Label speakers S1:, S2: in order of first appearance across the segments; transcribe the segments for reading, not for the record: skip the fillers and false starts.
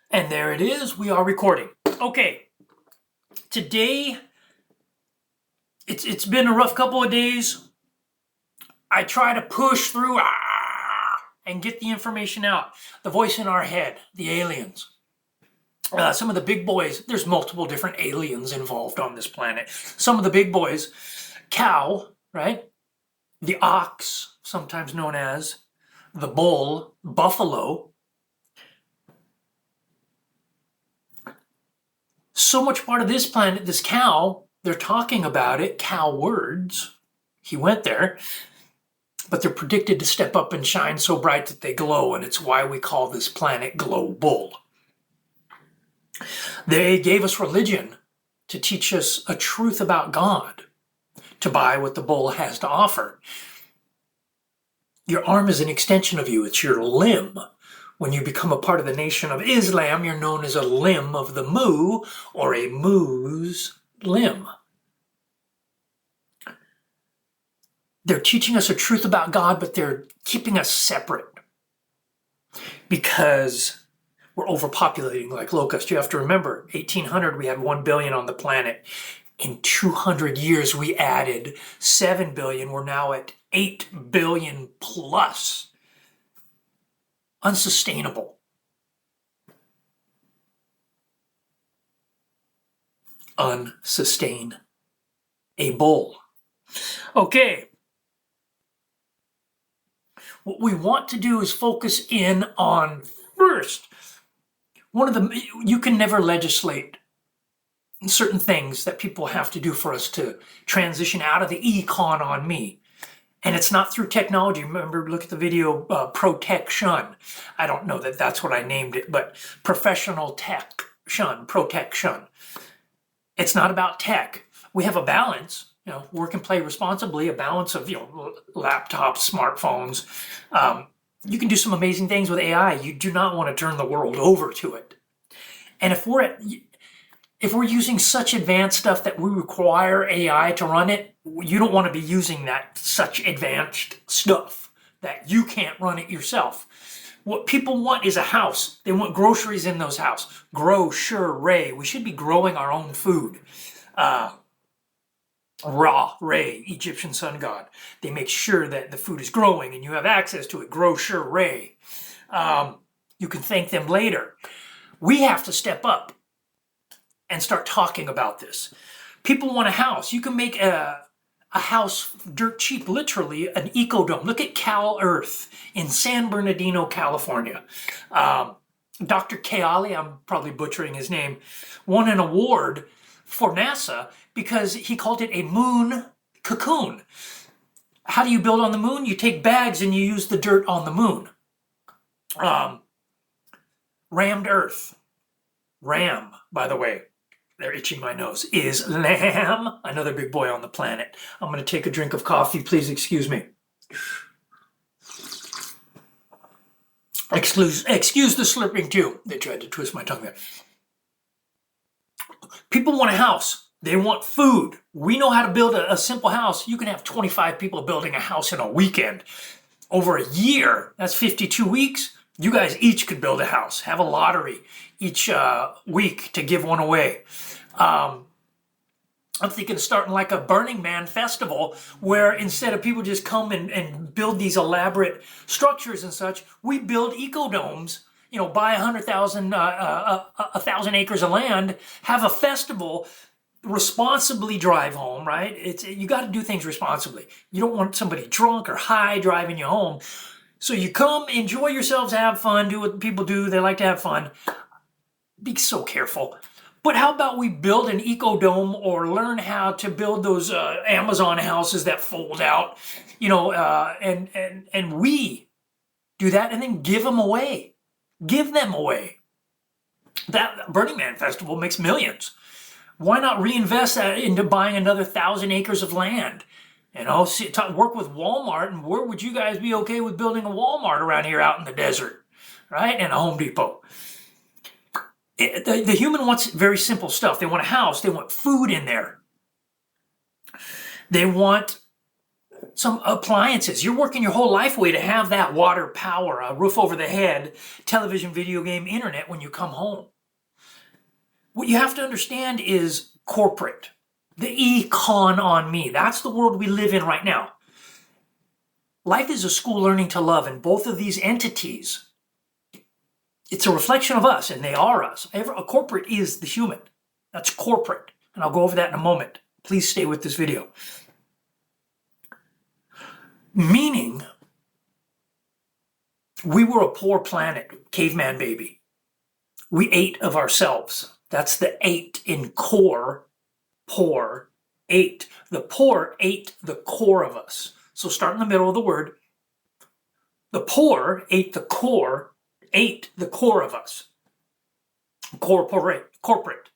S1: And there it is. We are recording. Okay. Today, it's been a rough couple of days. I try to push through and get the information out. The voice in our head, the aliens. Some of the big boys, there's multiple different aliens involved on this planet. Some of the big boys, cow, right? The ox, sometimes known as the bull, buffalo. So much part of this planet, this cow, they're talking about it, cow words. He went there, but they're predicted to step up and shine so bright that they glow, and it's why we call this planet global. They gave us religion to teach us a truth about God, to buy what the bull has to offer. Your arm is an extension of you, it's your limb. When you become a part of the Nation of Islam, you're known as a limb of the Mu, or a Mu's limb. They're teaching us a truth about God, but they're keeping us separate because we're overpopulating like locusts. You have to remember, 1800, we had 1 billion on the planet. In 200 years, we added 7 billion. We're now at 8 billion plus. Unsustainable. Unsustainable. Okay. What we want to do is focus in on first. You can never legislate certain things that people have to do for us to transition out of the econ on me. And it's not through technology. Remember, look at the video, protection. I don't know that that's what I named it, but professional tech shun, protection. It's not about tech. We have a balance, work and play responsibly, a balance of, laptops, smartphones. You can do some amazing things with AI. You do not want to turn the world over to it. And if we're using such advanced stuff that we require AI to run it, you don't want to be using that such advanced stuff that you can't run it yourself. What people want is a house. They want groceries in those houses. Grocery. We should be growing our own food. Ra, Re, Egyptian sun god. They make sure that the food is growing and you have access to it. Grocery. You can thank them later. We have to step up and start talking about this. People want a house. You can make a house dirt cheap, literally an ecodome. Look at Cal Earth in San Bernardino, California. Dr. Keali, I'm probably butchering his name, won an award for NASA because he called it a moon cocoon. How do you build on the moon? You take bags and you use the dirt on the moon. Rammed Earth. Ram, by the way, they're itching my nose, is lamb, another big boy on the planet. I'm going to take a drink of coffee. Please excuse me. Excuse the slurping too. They tried to twist my tongue there. People want a house. They want food. We know how to build a simple house. You can have 25 people building a house in a weekend. Over a year, that's 52 weeks. You guys each could build a house, have a lottery each week to give one away. I'm thinking of starting like a Burning Man festival where instead of people just come and build these elaborate structures and such, we build ecodomes, buy 1,000 acres of land, have a festival, responsibly drive home, right? You got to do things responsibly. You don't want somebody drunk or high driving you home. So you come, enjoy yourselves, have fun, do what people do. They like to have fun. Be so careful. But how about we build an ecodome or learn how to build those Amazon houses that fold out, and we do that and then give them away. Give them away. That Burning Man festival makes millions. Why not reinvest that into buying another 1,000 acres of land? Work with Walmart, and where would you guys be okay with building a Walmart around here out in the desert, right? And a Home Depot. The human wants very simple stuff. They want a house. They want food in there. They want some appliances. You're working your whole life away to have that water, power, a roof over the head, television, video game, internet when you come home. What you have to understand is corporate, the econ on me. That's the world we live in right now. Life is a school learning to love, and both of these entities, it's a reflection of us, and they are us. A corporate is the human. That's corporate, and I'll go over that in a moment. Please stay with this video. Meaning, we were a poor planet, caveman baby. We ate of ourselves. That's the ate in core, poor, ate. The poor ate the core of us. So start in the middle of the word. The poor ate the core of us. Corporate.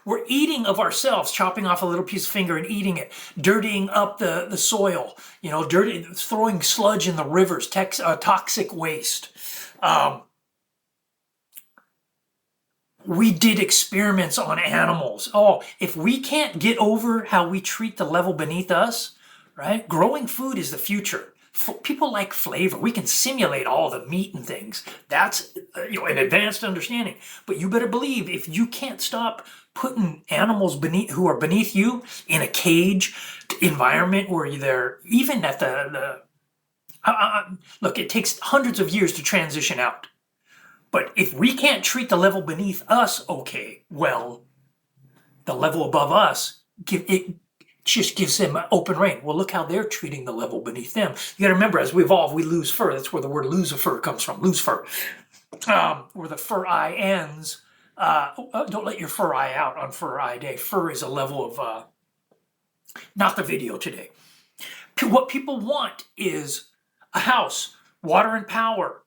S1: We're eating of ourselves, chopping off a little piece of finger and eating it, dirtying up the soil, throwing sludge in the rivers, toxic waste. We did experiments on animals. If we can't get over how we treat the level beneath us, right? Growing food is the future. People like flavor. We can simulate all the meat and things. That's an advanced understanding. But you better believe if you can't stop putting animals who are beneath you in a cage environment where they're even at look, it takes hundreds of years to transition out. But if we can't treat the level beneath us okay, well, the level above us, it just gives them open rein. Well, look how they're treating the level beneath them. You got to remember, as we evolve, we lose fur. That's where the word Lucifer comes from, lose fur. Where the fur eye ends. Don't let your fur eye out on Fur Eye Day. Fur is a level of, not the video today. What people want is a house, water and power,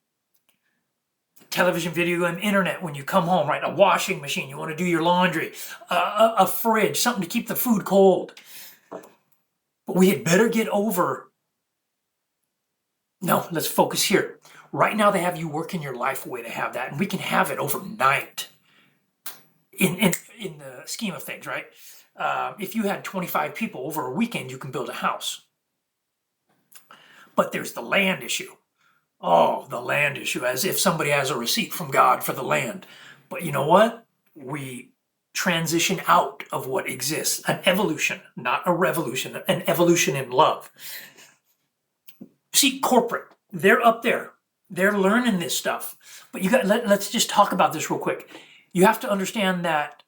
S1: television, video, and internet when you come home, right? A washing machine, you want to do your laundry, a fridge, something to keep the food cold. But we had better get over. No, let's focus here. Right now, they have you working your life away to have that, and we can have it overnight in the scheme of things, right? If you had 25 people over a weekend, you can build a house. But there's the land issue. Oh, the land issue, as if somebody has a receipt from God for the land. But you know what? We transition out of what exists. An evolution, not a revolution, an evolution in love. See, corporate, they're up there. They're learning this stuff. But let's just talk about this real quick. You have to understand that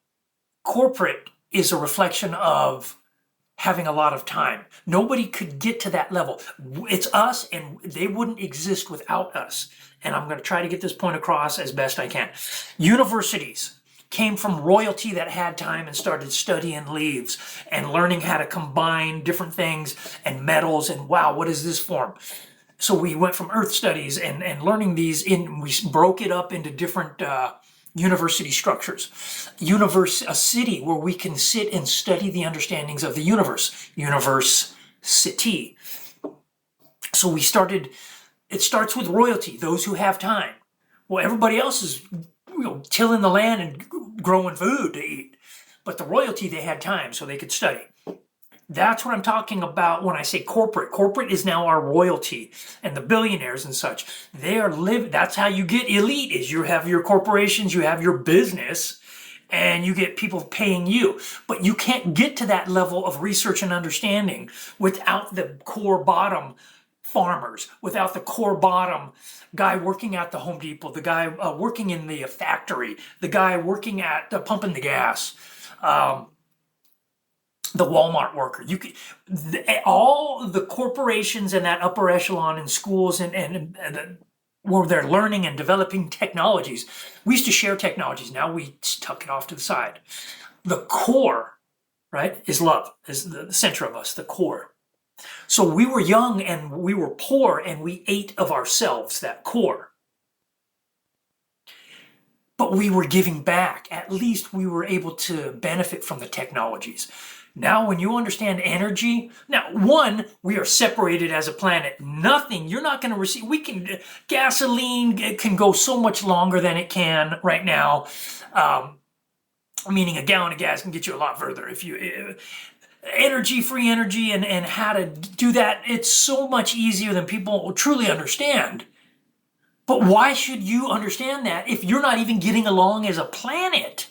S1: corporate is a reflection of having a lot of time. Nobody could get to that level. It's us, and they wouldn't exist without us. And I'm going to try to get this point across as best I can. Universities came from royalty that had time and started studying leaves and learning how to combine different things and metals and wow, what is this form? So we went from earth studies and learning these we broke it up into different university structures. A city where we can sit and study the understandings of the universe. University. So it starts with royalty, those who have time. Well, everybody else is tilling the land and growing food to eat. But the royalty, they had time so they could study. That's what I'm talking about when I say corporate. Corporate is now our royalty, and the billionaires and such. That's how you get elite, is you have your corporations, you have your business, and you get people paying you. But you can't get to that level of research and understanding without the core bottom farmers, without the core bottom guy working at the Home Depot, the guy working in the factory, the guy working at pumping the gas, the Walmart worker. All the corporations in that upper echelon in schools and where they're learning and developing technologies. We used to share technologies. Now we tuck it off to the side. The core, right, is love, is the center of us, the core. So we were young and we were poor and we ate of ourselves, that core. But we were giving back. At least we were able to benefit from the technologies. Now, when you understand energy, we are separated as a planet. Nothing, you're not going to receive, gasoline can go so much longer than it can right now. Meaning a gallon of gas can get you a lot further. energy, free energy, and how to do that. It's so much easier than people truly understand. But why should you understand that if you're not even getting along as a planet?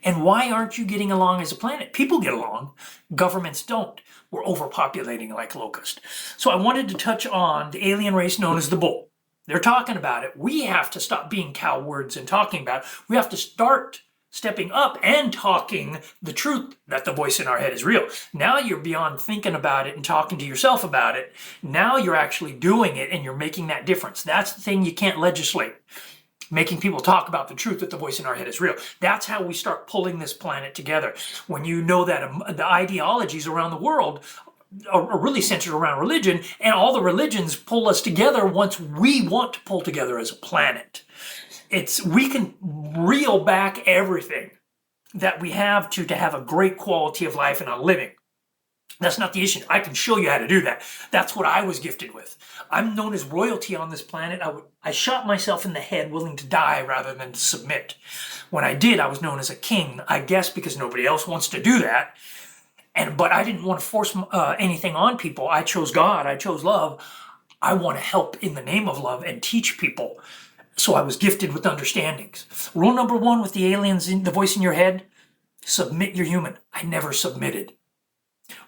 S1: And why aren't you getting along as a planet? People get along, governments don't. We're overpopulating like locust. So I wanted to touch on the alien race known as the bull. They're talking about it. We have to stop being cowards and talking about it. We have to start stepping up and talking the truth that the voice in our head is real. Now you're beyond thinking about it and talking to yourself about it. Now you're actually doing it and you're making that difference. That's the thing you can't legislate. Making people talk about the truth that the voice in our head is real. That's how we start pulling this planet together. When you know that the ideologies around the world are really centered around religion, and all the religions pull us together once we want to pull together as a planet. We can reel back everything that we have to have a great quality of life and a living. That's not the issue. I can show you how to do that. That's what I was gifted with. I'm known as royalty on this planet. I shot myself in the head willing to die rather than to submit. When I did, I was known as a king, I guess because nobody else wants to do that. But I didn't want to force anything on people. I chose God. I chose love. I want to help in the name of love and teach people. So I was gifted with understandings. Rule number 1 with the aliens, the voice in your head, submit your human. I never submitted.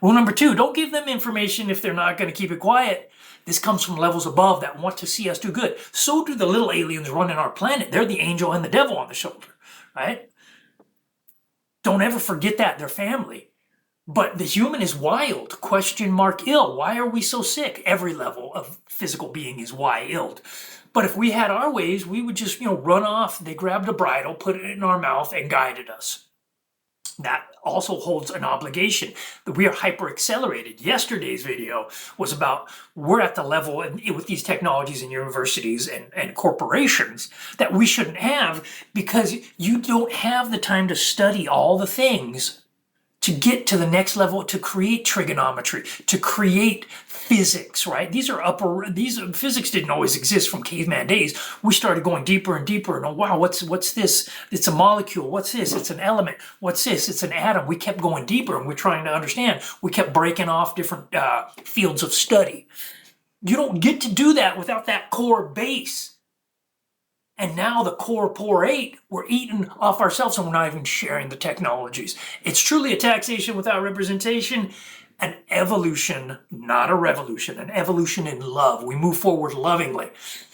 S1: Rule number 2, don't give them information if they're not going to keep it quiet. This comes from levels above that want to see us do good. So do the little aliens running our planet. They're the angel and the devil on the shoulder, right? Don't ever forget that. They're family. But the human is wild, ? Ill. Why are we so sick? Every level of physical being is wild. But if we had our ways, we would just, run off. They grabbed a bridle, put it in our mouth, and guided us. That also holds an obligation. We are hyper-accelerated. Yesterday's video was about we're at the level with these technologies in universities and corporations that we shouldn't have because you don't have the time to study all the things to get to the next level, to create trigonometry, to create physics, right? These physics didn't always exist from caveman days. We started going deeper and deeper and, oh wow, what's this? It's a molecule. What's this? It's an element. What's this? It's an atom. We kept going deeper and we're trying to understand. We kept breaking off different fields of study. You don't get to do that without that core base. And now the core poor ate, we're eating off ourselves and we're not even sharing the technologies. It's truly a taxation without representation, an evolution, not a revolution, an evolution in love. We move forward lovingly.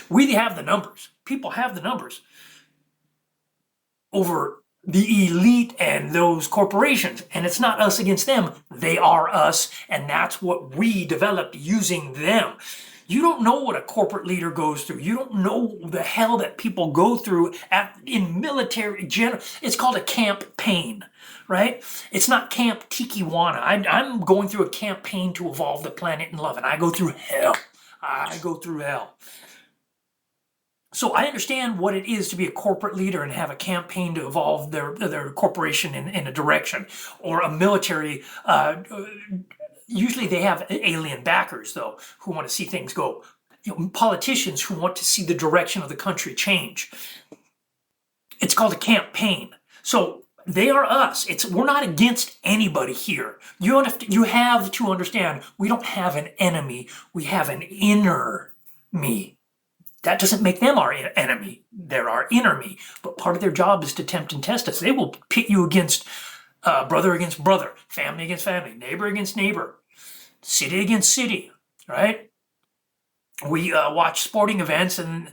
S1: We have the numbers. People have the numbers over the elite and those corporations. And it's not us against them. They are us. And that's what we developed using them. You don't know what a corporate leader goes through. You don't know the hell that people go through in military. It's called a campaign, right? It's not Camp Tikiwana. I'm going through a campaign to evolve the planet in love, and I go through hell. I go through hell. So I understand what it is to be a corporate leader and have a campaign to evolve their corporation in a direction, or a military. Usually they have alien backers, though, who want to see things go. Politicians who want to see the direction of the country change. It's called a campaign. So they are us. We're not against anybody here. You have to understand, we don't have an enemy. We have an inner me. That doesn't make them our enemy. They're our inner me. But part of their job is to tempt and test us. They will pit you against brother against brother, family against family, neighbor against neighbor, city against city, right? We watch sporting events and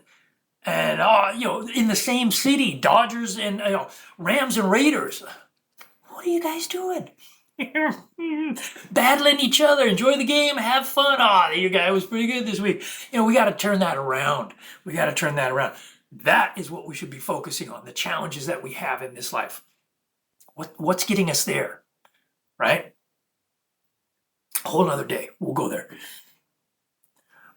S1: in the same city, Dodgers and Rams and Raiders. What are you guys doing? Battling each other, enjoy the game, have fun. Your guy was pretty good this week. We got to turn that around. That is what we should be focusing on, the challenges that we have in this life. What's getting us there, right? A whole nother day. We'll go there.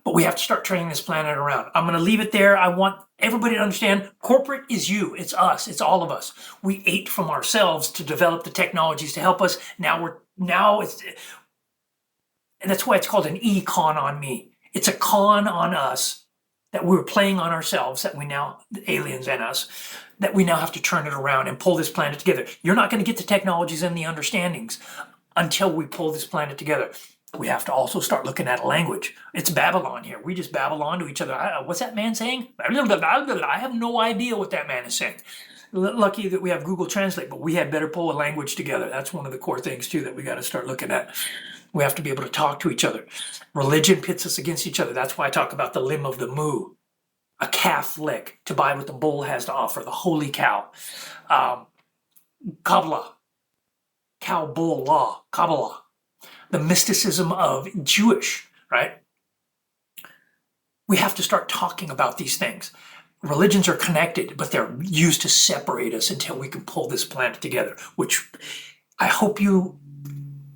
S1: But we have to start turning this planet around. I'm going to leave it there. I want everybody to understand corporate is you. It's us. It's all of us. We ate from ourselves to develop the technologies to help us. And that's why it's called an e-con on me. It's a con on us that we were playing on ourselves, the aliens and us, that we now have to turn it around and pull this planet together. You're not going to get the technologies and the understandings until we pull this planet together. We have to also start looking at language. It's Babylon here. We just babble on to each other. What's that man saying? I have no idea what that man is saying. Lucky that we have Google Translate, but we had better pull a language together. That's one of the core things too that we got to start looking at. We have to be able to talk to each other. Religion pits us against each other. That's why I talk about the limb of the moo, a calf lick to buy what the bull has to offer, the holy cow. Kabbalah, cow bull law, Kabbalah, the mysticism of Jewish, right? We have to start talking about these things. Religions are connected, but they're used to separate us until we can pull this planet together, which I hope you,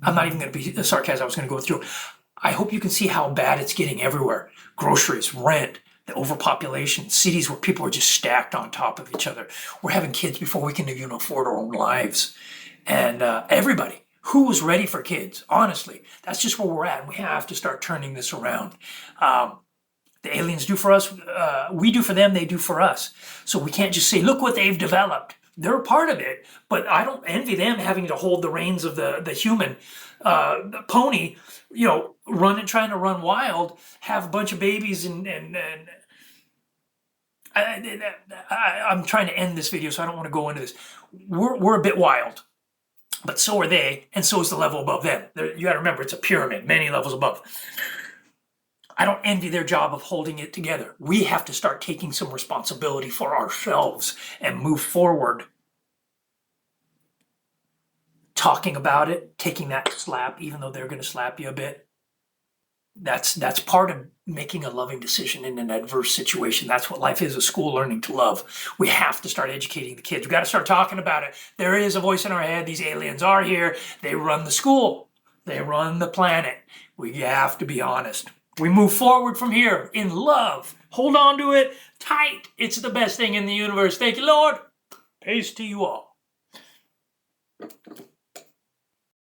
S1: I'm not even going to be sarcastic, I was going to go through. I hope you can see how bad it's getting everywhere. Groceries, rent, the overpopulation, cities where people are just stacked on top of each other. We're having kids before we can even afford our own lives. And everybody, who was ready for kids? Honestly, that's just where we're at. And we have to start turning this around. The aliens do for us, we do for them, they do for us. So we can't just say, look what they've developed. They're a part of it, but I don't envy them having to hold the reins of the human the pony, trying to run wild, have a bunch of babies, and I'm trying to end this video, so I don't want to go into this. We're a bit wild, but so are they, and so is the level above them. You got to remember, it's a pyramid, many levels above. I don't envy their job of holding it together. We have to start taking some responsibility for ourselves and move forward. Talking about it, taking that slap, even though they're going to slap you a bit. That's part of making a loving decision in an adverse situation. That's what life is, a school learning to love. We have to start educating the kids. We got to start talking about it. There is a voice in our head. These aliens are here. They run the school. They run the planet. We have to be honest. We move forward from here in love. Hold on to it tight. It's the best thing in the universe. Thank you, Lord. Peace to you all.